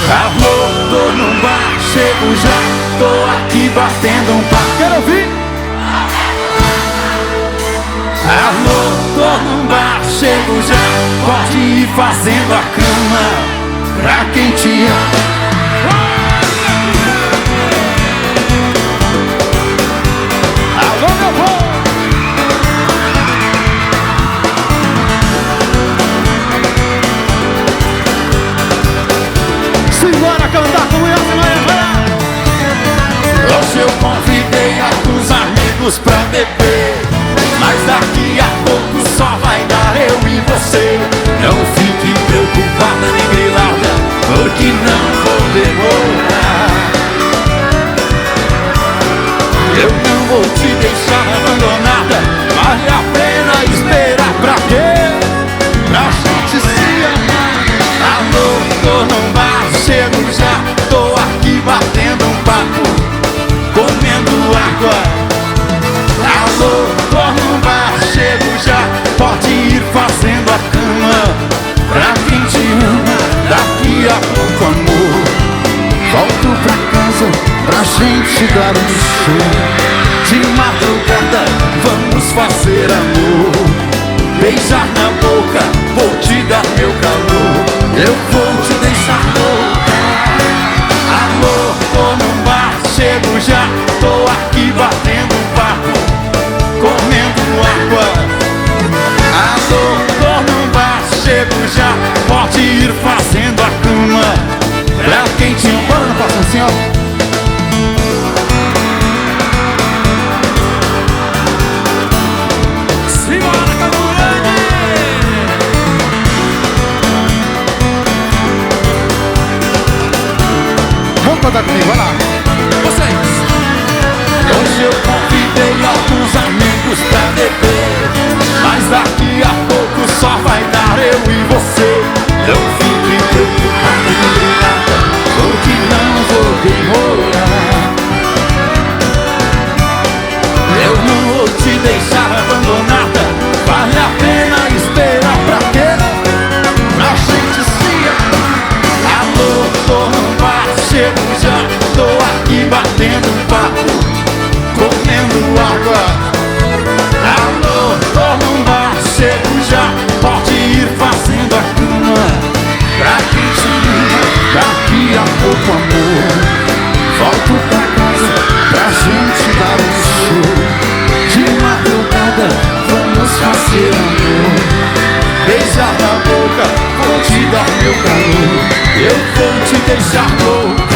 Alô, tô num bar, chego já, tô aqui batendo um papo. Quero ouvir? Alô, tô num bar, chego já, pode ir fazendo a cama pra quem te ama. Alô, meu povo! Simbora cantar com essa, vai! Hoje eu convidei alguns amigos pra beber, mas daqui a pouco só vai dar eu e você. Não fique preocupada nem grilada, porque não vou demorar. Eu não vou te deixar abandonada, vale a pena esperar pra quê? Pra gente se amar. Alô, tô num bar, chego já, tô aqui batendo um papo, comendo água. Alô, tô num bar, chego já, pode ir fazendo a cama pra quem te ama. Daqui a pouco, amor, volto pra casa pra gente dar um show. De madrugada vamos fazer amor, beijar na boca, vou te dar meu calor. Eu vou te deixar louca. Alô, tô num bar, chego já, tô aqui batendo um papo, comendo água. Alô, tô num bar, chego já, pode ir fazendo a cama pra quem te ama. Bora, não passa assim, ó. Conta comigo, vai lá. Vocês. Hoje eu convidei alguns amigos pra beber, mas daqui a pouco só vai dar eu e você. Não fique preocupada nem nada, porque não vou demorar. Eu não vou te deixar abandonada, vale a pena esperar pra quê? Pra gente se amar. Alô, tô num bar, chego já, tô aqui batendo um papo, comendo água. Alô, tô num bar, chego já, pode ir fazendo a cama pra quem te ama. Daqui a pouco, amor, volto pra casa pra gente dar um show. De madrugada vamos fazer amor, beijar na boca, vou te dar meu calor. Eu vou te deixar louco.